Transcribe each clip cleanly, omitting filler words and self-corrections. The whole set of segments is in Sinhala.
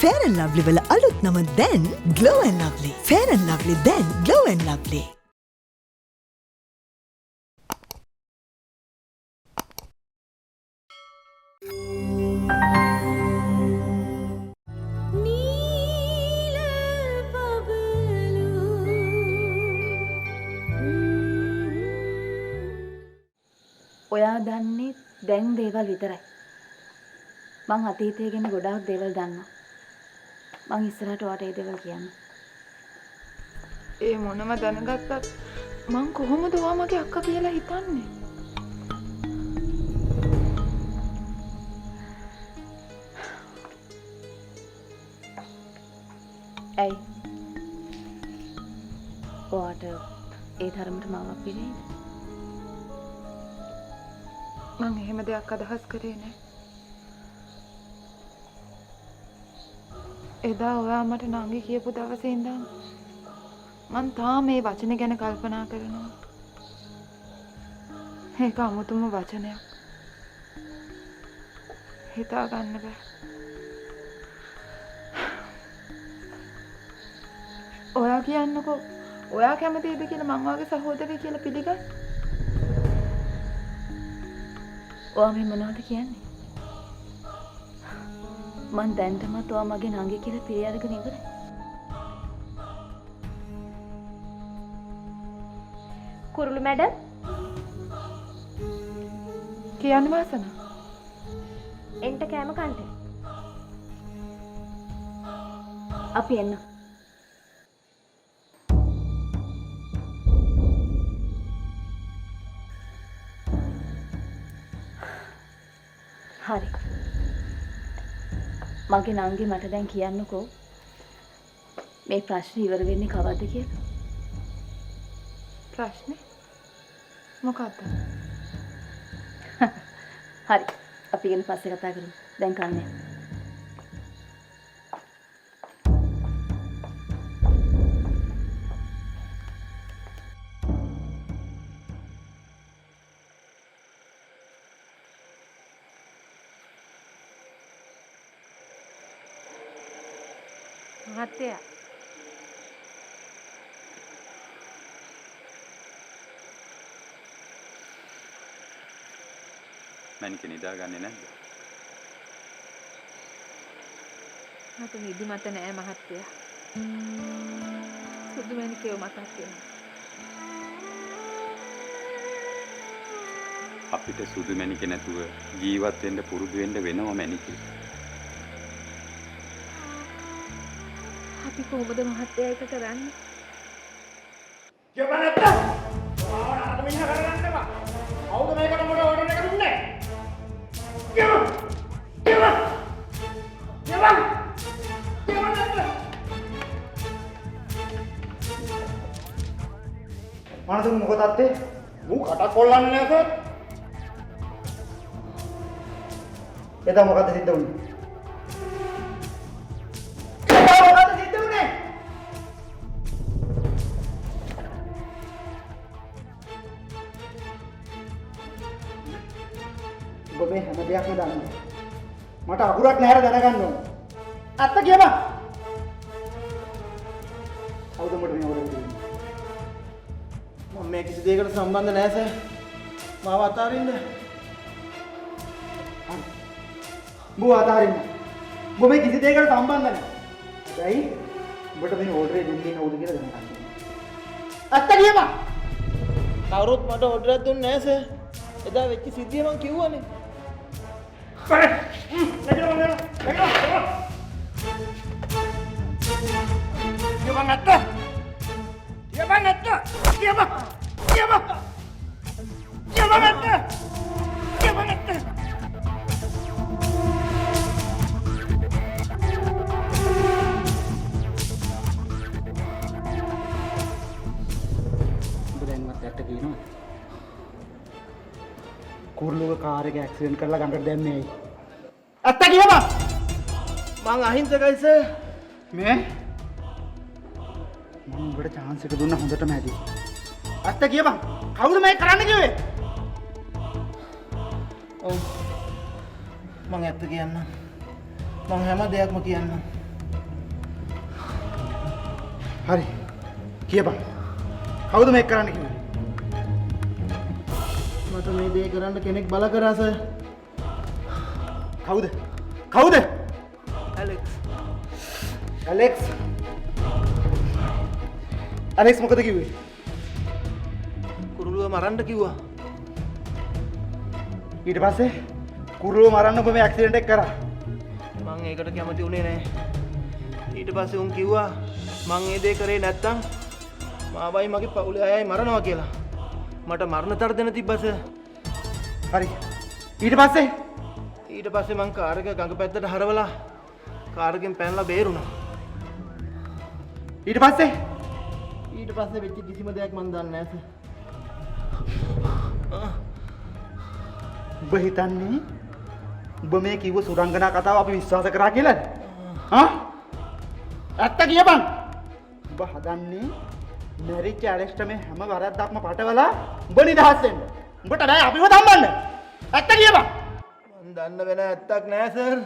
Fair and Lovely වල අලුත් නම දැන් Glow and Lovely. Fair and Lovely දැන් Glow and Lovely. ඔයා දන්නේ දැන් දේවල් විතරයි. මං අතීතය ගැන ගොඩාක් දේවල් දන්නවා. මං ඉස්සරහට ඔයාට ඒ දේවල් කියන්න. ඒ මොනම දැනගත්තත් මං කොහොමද ඔයා මගේ අක්කා කියලා හිතන්නේ? ඇයි? ඔයාට ඒ තරමට මාවක් පිළිෙන්නේ? මං එහෙම දෙයක් අදහස් කරේ නෑ. එදා ඔයා මට නංගි කියපු දවසේ ඉඳන් මං තාම මේ වචනේ ගැන කල්පනා කරනවා. ඒක අමුතුම වචනයක්. හිතා ගන්න බෑ. ඔයා කියන්නකෝ ඔයා කැමතිද කියලා මං වාගේ සහෝදරයෙක් කියලා පිළිගන්න. ඔයා මේ මොනවද කියන්නේ? මං දැන්ටමත් ඔයා මගේ නංගි කියලා පිළි අරගෙන ඉවරයි. කුරුළු මැඩම් කියන්නේ වාසන. එන්ට කෑම කන්ට. අපි එන්න. හරි. මගේ නංගි මට දැන් කියන්නකෝ මේ ප්‍රශ්නේ ඉවර වෙන්නේ කවද්ද කියලා. ප්‍රශ්නේ මොකක්ද? හරි. අපි ගැන පස්සේ කතා කරමු. දැන් කන්නේ. මහත්තයා මැනික නිදාගන්නේ නැද්ද? මට නිදිමත නෑ මහත්තයා. සුදු මැණිකේ මතක් වෙනවා. අපිට සුදු මැනික නැතුව ජීවත් වෙන්න පුරුදු වෙන්න වෙනවා මැනිකේ. අපි කොහොමද මහත්තයා ඒක කරන්නේ? කියපන් නැත්නම් ආවන අර මිනිහා කරගන්න එපා. කවුද මේකට මොන ඕඩර් එක දුන්නේ? කියපන්. මනසෙන් මොකද අත්තේ? මූ කටක් කොල්ලන්නේ නැසත්. එදා මොකද සිද්ධ වුනේ? ඔබ මේ හැම දෙයක්ම දන්නවා. මට අකුරක් නැහැර දැනගන්න ඕන. අත්ත කියපන්. කවුද මට මේ ඕඩර් දෙන්නේ? මම මේ කිසි දෙයකට සම්බන්ධ නැහැ සර්. මාව අතාරින්න. බෝ අතාරින්න. ඔබ මේ කිසි දෙයකට සම්බන්ධ නැහැ. හැබැයි ඔබට මේ ඕඩර් එක දුන්නේ කවුද කියලා දැනගන්න. අත්ත කියපන්. කවුරුත් මට ඕඩර් එකක් දුන්නේ නැහැ සර්. එදා වෙච්ච සිද්ධිය මං කිව්වනේ. කරේ. නැගිටලා. කියපන් අත්ත. කියපන් අත්ත. කියපන්. අත්ත. දැන්වත් ඇත්ත කියනවා. කුරුළුව කාර් එක ඇක්සිඩන්ට් කරලා ගඟට දැම්මේ ඇයි? ඇත්ත කියපන්. මං අහිංසකයි සර්. මේ මම උඹට chance එක දුන්න හොඳටම ඇති. ඇත්ත කියපන්. කවුද මේ කරන්න කිව්වේ? ඔව්. මං ඇත්ත කියන්නම්. මං හැම දෙයක්ම කියන්නම්. හරි. කියපන්. කවුද මේක කරන්න කිව්වේ? මට මේ දේ කරන්න කෙනෙක් බල කරා සර්. කවුද? කවුද? ඇලෙක්ස්. ඇලෙක්ස්. ඇලෙක්ස් මොකද කිව්වේ? කුරුළුව මරන්න කිව්වා. ඊට පස්සේ කුරුළුව මරන්න ඔබ මේ ඇක්සිඩන්ට් එක කරා. මං ඒකට කැමති වුණේ නෑ. ඊට පස්සේ උන් කිව්වා මං ඒ දේ කරේ නැත්තම් මාවයි මගේ පවුලේ අයයි මරනවා කියලා. මට මරණ තර්ජන තිබ්බා සර්. හරි. ඊට පස්සේ ඊට පස්සේ මං කාර් එක ගඟ පැත්තට හරවලා කාර් එකෙන් පැනලා බේරුණා. ඊට පස්සේ ඊට පස්සේ වෙච්ච කිසිම දෙයක් මන් දන්නේ නැහැ සර්. ඔබ හිතන්නේ ඔබ මේ කිව්ව සුරංගනා කතාව අපි විශ්වාස කරා කියලාද? හා? ඇත්ත කියපන්. ඔබ හදන්නේ මැරිච්ච ඇලෙක්ස්ට මේ හැම වරද්දක්ම පටවලා ඔබ නිදහස් වෙන්න. උඹට බෑ අපිව තම්බන්න. ඇත්ත කියපන්. මන් දන්න වෙන ඇත්තක් නෑ සර්.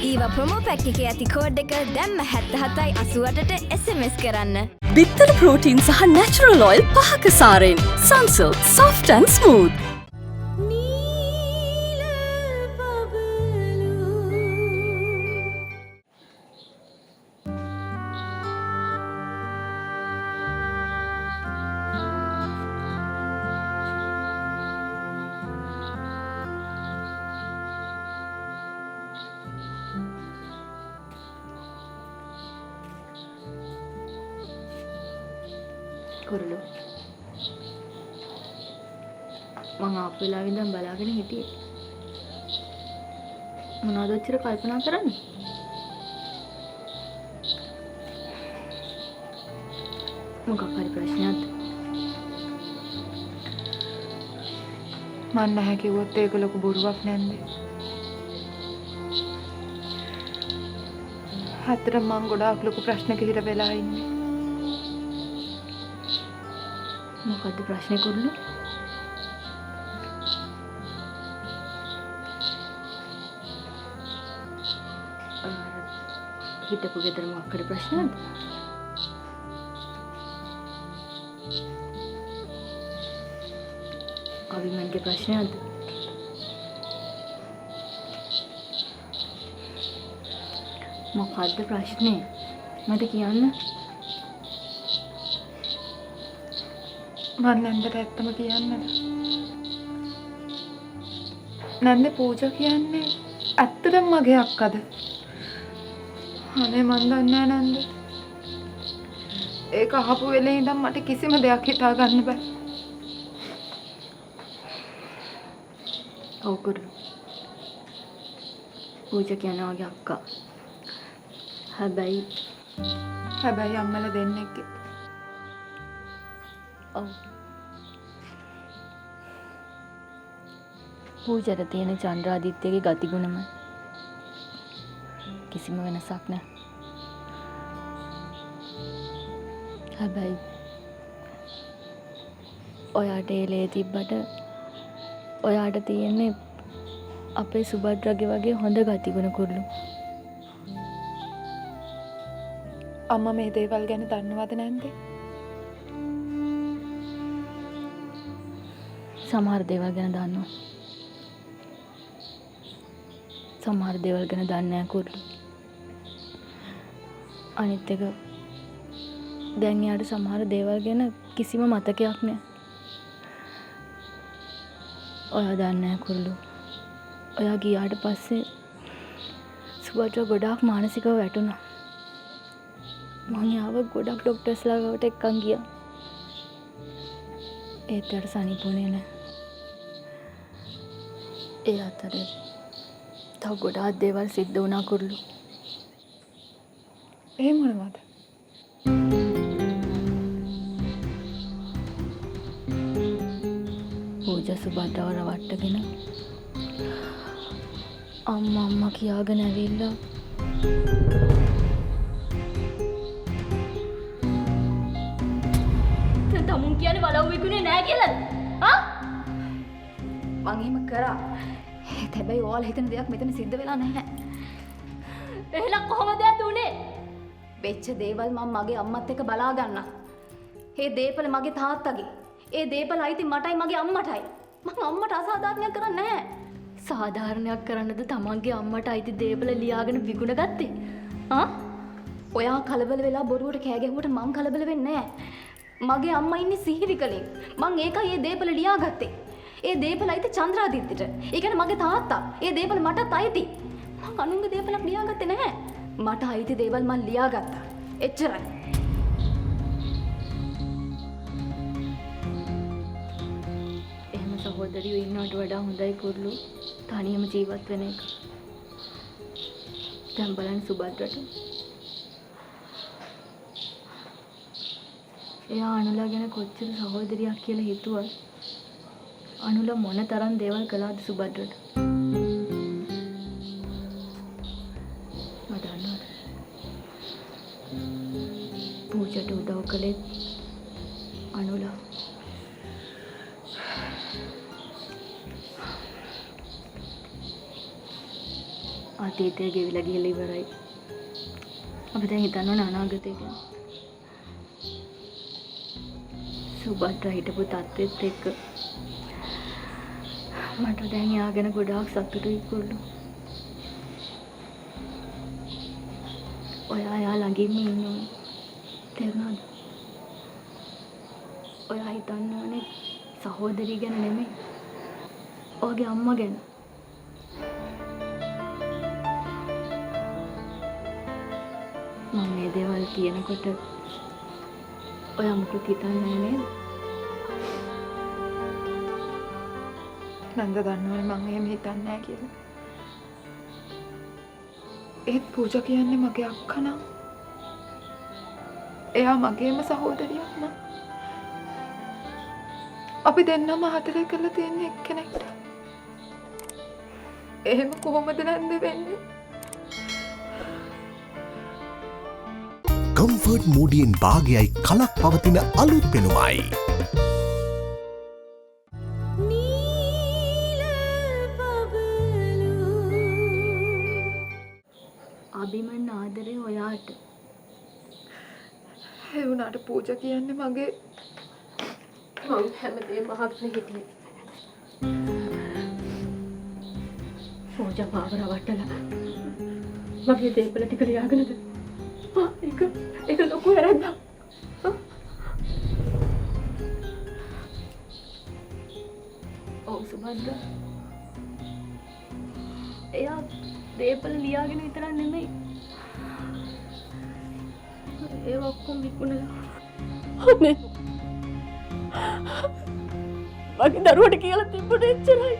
ඊවා ප්‍රොමෝ පැක් එකේ ඇති කෝඩ් එක දැම්ම 77.88ට SMS කරන්න. බිත්තර ප්‍රෝටීන් සහ නැචරල් ඔයිල් 5ක සාරෙන් Sunsilk soft and smooth. කුරුළු මං ආපු වෙලාවෙ ඉඳන් බලාගෙන හිටියේ මොනවද ඔච්චර කල්පනා කරන්නේ මොකක් හරි ප්‍රශ්නයක්ද මන් නැහැ කිව්වොත් ඒක ලොකු බොරුවක් නැන්ද? හතර මං ගොඩාක් ලොකු ප්‍රශ්නක හිර වෙලා ඉන්නේ. මොකද්ද ප්‍රශ්නේ කුරුළු හිටපු ගෙදර මොකක් හරි ප්‍රශ්නයක්ද අවිමන්ගේ ප්‍රශ්නයක්ද මොකද්ද ප්‍රශ්නේ මට කියන්න මන් නැන්දට ඇත්තම කියන්නද? නැන්ද පූජා කියන්නේ ඇත්තටම මගේ අක්කද? අනේ මන් දන්නේ නැහැ නැන්ද. ඒක අහපු වෙලේ ඉඳන් මට කිසිම දෙයක් හිතා ගන්න බෑ. ඔව් කුරුළු පූජා කියන්නේ වගේ අක්කා හැබැයි අම්මලා දෙන්නෙක්ගේ. ඔව් පූජාට තියෙන චන්ද්‍රාදිත්‍යගේ ගතිගුණම කිසිම වෙනසක් නැහැ. හැබැයි ඔයාට ඒලේ තිබ්බට ඔයාට තියෙන්නේ අපේ සුභද්‍රගේ වගේ හොඳ ගතිගුණ කුරුළු. අම්මා මේ දේවල් ගැන දන්නවද නැන්ද? සමහර දේවල් ගැන දන්නවා. සමහර දේවල් ගැන දන්නේ නැහැ කුරුළු. අනිත් එක දැන් යාට සමහර දේවල් ගැන කිසිම මතකයක් නැහැ. ඔයා දන්නේ නැහැ කුරුළු. ඔයා ගියාට පස්සේ සුභද්‍ර ගොඩාක් මානසිකව වැටුණා. මං යාව ගොඩක් ඩොක්ටර්ස්ලා ගාවට එක්කන් ගියා. ඒත් යට සනීපුනේ නැහැ. ඒ අතරේ තව ගොඩාක් දේවල් සිද්ධ වුණා කුරුළු. ඒ මොනවද? පූජා සුභද්‍රව රවට්ටගෙන අම්මා කියාගෙන ඇවිල්ලා තමුන් කියන්නේ වලව් විකුණේ නෑ කියලාද? මං එහෙම කරා. හැබැයි ඔයාලා හිතන දෙයක් මෙතන සිද්ධ වෙලා නැහැ. එහෙනම් කොහොමද ඇද උනේ? වෙච්ච දේවල් මම මගේ අම්මත් එක්ක බලා ගන්නවා. ඒ දේපල මගේ තාත්තගේ. ඒ දේපල අයිති මටයි මගේ අම්මටයි. මං අම්මට අසාධාරණයක් කරන්නේ නැහැ. සාධාරණයක් කරන්නද තමන්ගේ අම්මට අයිති දේපල ලියාගෙන විකුණ ගත්තේ? ඔයා කලබල වෙලා බොරුවට කෑ ගැහුවට මං කලබල වෙන්නේ නැහැ. මගේ අම්මා ඉන්නේ සිහිවිකලෙන්. මං ඒකයි ඒ දේපල ලියාගත්තේ. ඒ දේපල අයිති චන්ද්‍රාදිත්‍යට. ඒ කියන්නේ මගේ තාත්තා. ඒ දේපල මටත් අයිති. මං අනුන්ගේ දේපලක් ලියාගත්තේ නැහැ. මට අයිති දේවල් මං ලියාගත්තා. එච්චරයි. එහෙම සහෝදරියෝ ඉන්නවට වඩා හොඳයි කුරුළු තනියම ජීවත් වෙන එක. දැන් බලන්න සුබද්‍රට. එයා අනුලා ගැන කොච්චර සහෝදරියක් කියලා හිතුවත් අනුලා මොන තරම් දේවල් කළාද සුබද්‍රට? මට දන්නවද? පූජට උදව් කළේ අනුලා. අතීතය ගෙවිලා ගිහලා ඉවරයි. අපි දැන් හිතන්න ඕන අනාගතය ගැන. සුබද්‍රා හිටපු තත්ත්වෙත් එක්ක මට දැන් යා ගැන ගොඩාක් සතුටුයි කුරුළු. ඔයා යා ළඟින්ම ඉන්නවා. තේරුණාද? ඔයා හිතන්න ඕනේ සහෝදරිය ගැන නෙමෙයි. ඔයාගේ අම්මා ගැන. මම මේ දේවල් කියනකොට ඔයා මුකුත් හිතන්නේ නැහැ නේද? නන්ද දන්නවනේ මං එහෙම හිතන්නේ නැහැ කියලා. ඒත් පූජා කියන්නේ මගේ අක්කා නම්. එයා මගේම සහෝදරියක් නම්. අපි දෙන්නම හතරේ කරලා තියෙන එක්කෙනෙක්ට. එහෙම කොහොමද නන්ද වෙන්නේ? කම්ෆර්ට් මූඩියෙන් භාගයයි කලක් පවතින අලුත් පෙනුමයි. අභිමන් ආදරේ ඔයාට. ඒ වුණාට පූජා කියන්නේ මගේ මං හැමදේම අහගෙන හිටියේ. පූජා මාව රවට්ටලා මගේ දේපල ටික ලියාගෙනද? ඒක ලොකු වැරද්දක්. ඔව් සුබද්‍රා. එයා දේපල ලියාගෙන විතරක් නෙමෙයි. ඒ ඔක්කොම විකුණලා. අනේ. මගේ දරුවට කියලා තිබුණේ එච්චරයි.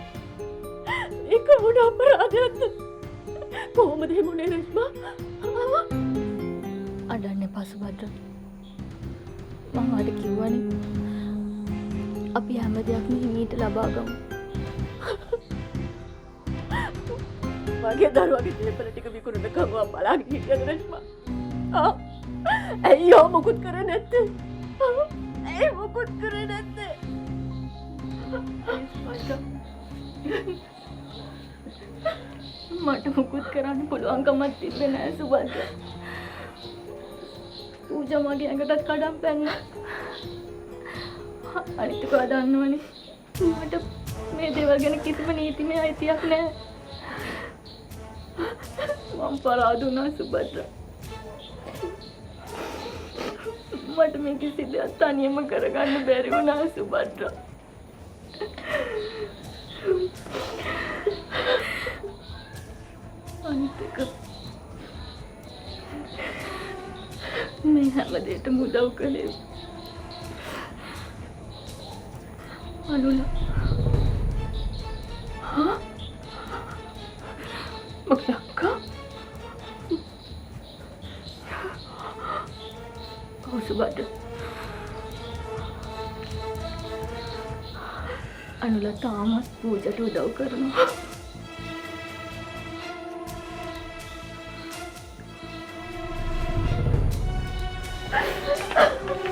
ඒක මොන අපරාධයක්ද? කොහොමද එහෙම උනේ රෙස්මා? අඩන්න එපා සුබද්‍රා. මම ඔයාලට කිව්වනේ අපි හැම දෙයක්ම හිමීට ලබා ගමු. මගේ දරුවගේ දේපල ටික විකුණනකම් මම බලාගෙන හිටියද රෙස්මා? ඇයි මොකුත් කරේ නැත්තේ? ඇයි මොකුත් කරේ නැත්තේ? මට මොකුත් කරන්න පුළුවන්කමක් තිබ්බේ නෑ සුබද්‍රා. පූජා මගේ ඇඟටත් කඩම් පැන්නා. අනිත් එක දන්නවනේ මට මේ දේවල් ගැන කිසිම නීතිමය අයිතියක් නෑ. මම පරාද වුණා සුබද්‍රා. මට මේ කිසි දෙයක් තනියම කරගන්න බැරි වුණා සුබද්‍රා. අනිත් එක මේ හැම දෙයකටම උදව් කළේ අනුලා. මගේ අක්කා? ඔව් සුබද්‍රා. අනුලා තාමත් පූජට උදව් කරනවා.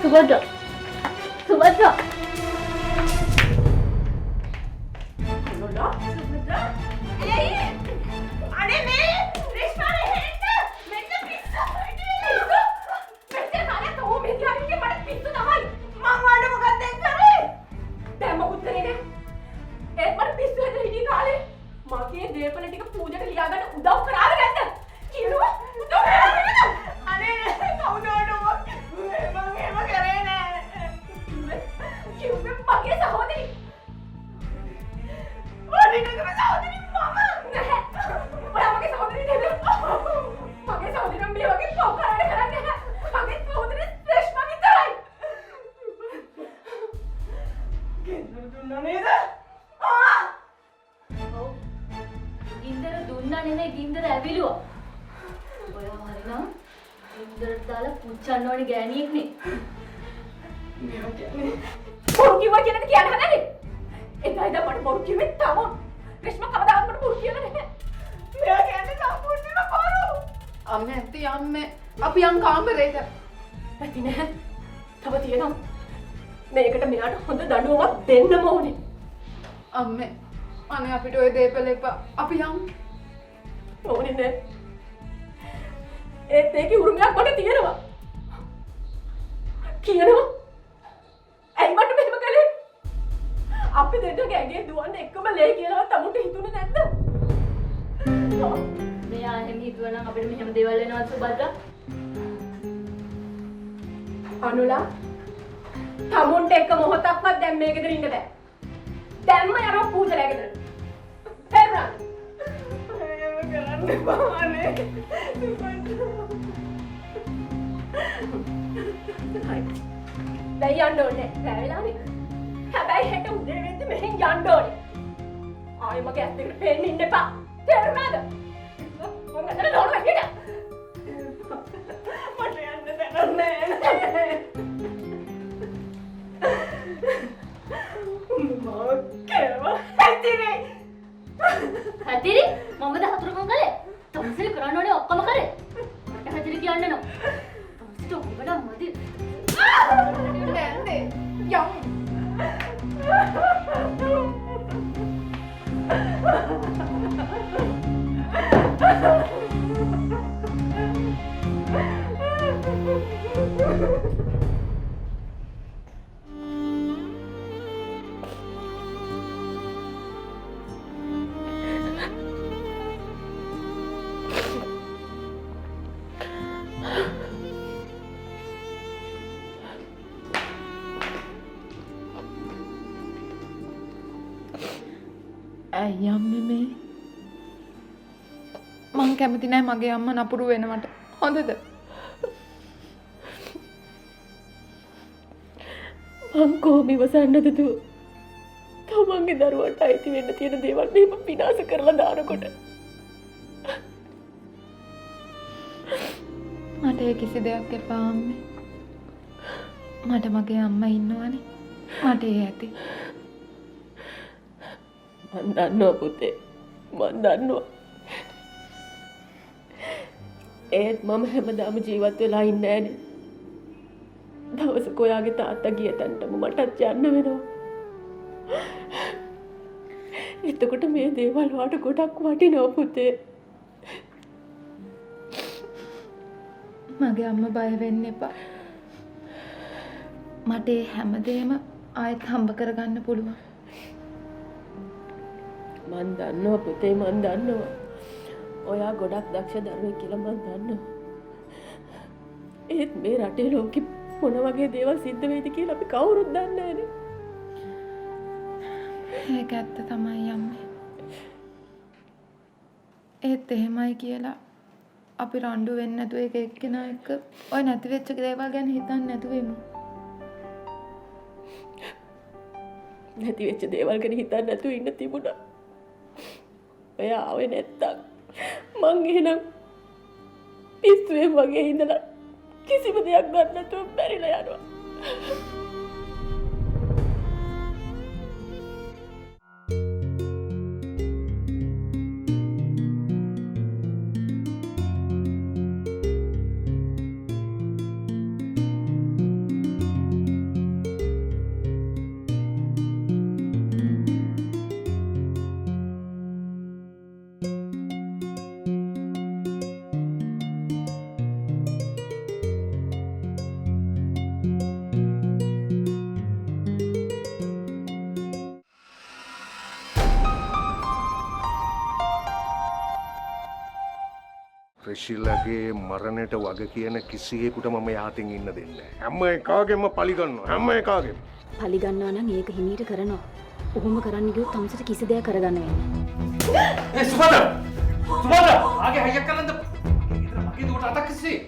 සුභද්‍රා සුභද්‍රා අනේ මේ රේෂ්මානේ හෙන්න මෙන්න පිස්සු මෙතන කාලේ තෝ මේ කියන්නේ මට පිස්සු තමයි මං වඩ මොකක්ද කරේ දැන් මොකුත් කරේ නෑ ඒත් මට පිස්සු හැදලා හිටිය කාලේ මගේ දේපල ටික පූජාට ලියා ගන්න උදව් කරාද නැද්ද කියනවා උදව් කරාද අනේ කවුදෝඩෝ මම එහෙම කරේ නෑ කිව්වේ මගේ සහෝදරි ඔඩිනකම සහෝදරි මම නැහැ ඔයා මගේ සහෝදරි නෙමෙයි මගේ සහෝදරි මේ වගේ පව් කරන්න කරන්නේ නැහැ මගේ සහෝදරි රේෂ්මා විතරයි ගෙන්දර දුන්නා නේද ඔව් ගින්දර දුන්නා නෙමෙයි ගින්දර ඇවිලුවා ඔයා හරිනම් ගින්දරට දාලා පුච්චන්න ඕනේ ගෑණියෙක් නේ මේවා කියන්නේ බොරු කිව්වා කියන එක කියන්න හදන්නේ එදායිද මට බොරු කිව්වේ තම රේෂ්මා කවදාවත් මට බොරු කියලා නැහැ මෙයා කියන්නේ සම්පූර්ණයෙන්ම බොරු අම්මේ ඇත්ති අම්මේ අපි යන් කාමරේට ඇති නැහැ තව තියෙනවා මේකට මෙයාට හොඳ දඬුවමක් දෙන්නම ඕනේ අම්මේ අනේ අපිට ඔය දේපල එපා අපි යන් ඕනේ නෑ ඒත් ඒකේ උරුමයක් මට තියෙනවා කියනවා ඇයි මට මෙහෙම කළේ අපි දෙන්න ගෑගේ දුවන්න එක්කම ලේ කියලා තමුන්ට හිතුනේ නැද්ද මෙයා එහෙම හිතුවා නම් අපිට මෙහෙම දේවල් වෙනවත් සුභද්‍රා අනුලා තමුන්ට එක මොහොතක්වත් දැන් මේ ගෙදර ඉන්න බෑ දැන්ම යනවා පූජලා ගෙදර පෙරණ එහෙම කරන්න බානේ දැන් යන්න ඕනේ රැවෙලානේ හැබැයි හෙට උදේ වෙද්දි මෙහෙන් යන්න ඕනේ ආයෙ මගේ ඇස් දෙකට පේන්න ඉන්න එපා තේරුණාද මම අතන දොරට ගියා මට යන්න දෙන්නේ හැතිරි මමද හතුරුකම් කළේ තමුසෙල් කරන්න ඕනේ ඔක්කොම කරේ මට හැතිරි කියන්න නෝ තමුසෙට උඹලා මදි නැන්නේ යම් ඇයි අම්මේ මේ මං කැමති නෑ මගේ අම්මා නපුරු වෙනවට හොඳද මං කොහොම ඉවසන්නද දුව තමන්ගේ දරුවන්ට අයිති වෙන්න තියෙන දේවල් මෙහෙම විනාශ කරලා දානකොට මට ඒ කිසි දෙයක් එපා අම්මේ මට මගේ අම්මා ඉන්නවනේ මට ඒ ඇති මන් දන්නවා පුතේ මන් දන්නවා ඒත් මම හැමදාම ජීවත් වෙලා ඉන්නේ නෑනේ දවසක ඔයාගේ තාත්තා ගිය තැනටම මටත් යන්න වෙනවා එතකොට මේ දේවල් වාට ගොඩක් වටිනවා පුතේ මගේ අම්මා බය වෙන්න එපා මට ඒ හැමදේම ආයෙත් හම්බ කරගන්න පුළුවන් මන් දන්නවා පුතේ මන් දන්නවා ඔයා ගොඩක් දක්ෂ දරුවෙක් කියලා මන් දන්නවා ඒත් මේ රටේ ලෝකෙ මොන වගේ දේවල් සිද්ධ වෙයිද කියලා අපි කවුරුත් දන්නේ නැහැනේ ඒක ඇත්ත තමයි අම්මේ ඒත් එහෙමයි කියලා අපි රණ්ඩු වෙන්නේ නැතුව එක එක්කෙනා එක්ක ඔය නැති වෙච්ච දේවල් ගැන හිතන්නේ නැතුව ඉමු නැති වෙච්ච දේවල් ගැන හිතන්නේ නැතුව ඉන්න තිබුණා ඔයා ආවේ නැත්තම් මං එහෙනම් පිස්සුවේ වගේ ඉඳලා කිසිම දෙයක් ගන්න නැතුව බැරිලා යනවා ට්‍රෙෂිලගේ මරණයට වග කියන කිසියෙකුට මම යහතින් ඉන්න දෙන්නේ නැහැ. හැම එකාගෙම පලි ගන්නවා. හැම එකාගෙම. පලි ගන්නවා නම් ඒක හිමීට කරනවා. ඔහොම කරන්න ගියොත් තමසට කිසි දෙයක් කරගන්න වෙන්නේ. සුබද! සුබද! ආගේ හයියක් කරන්නද? ඉතින් මගේ දුවට අතක් කිසි.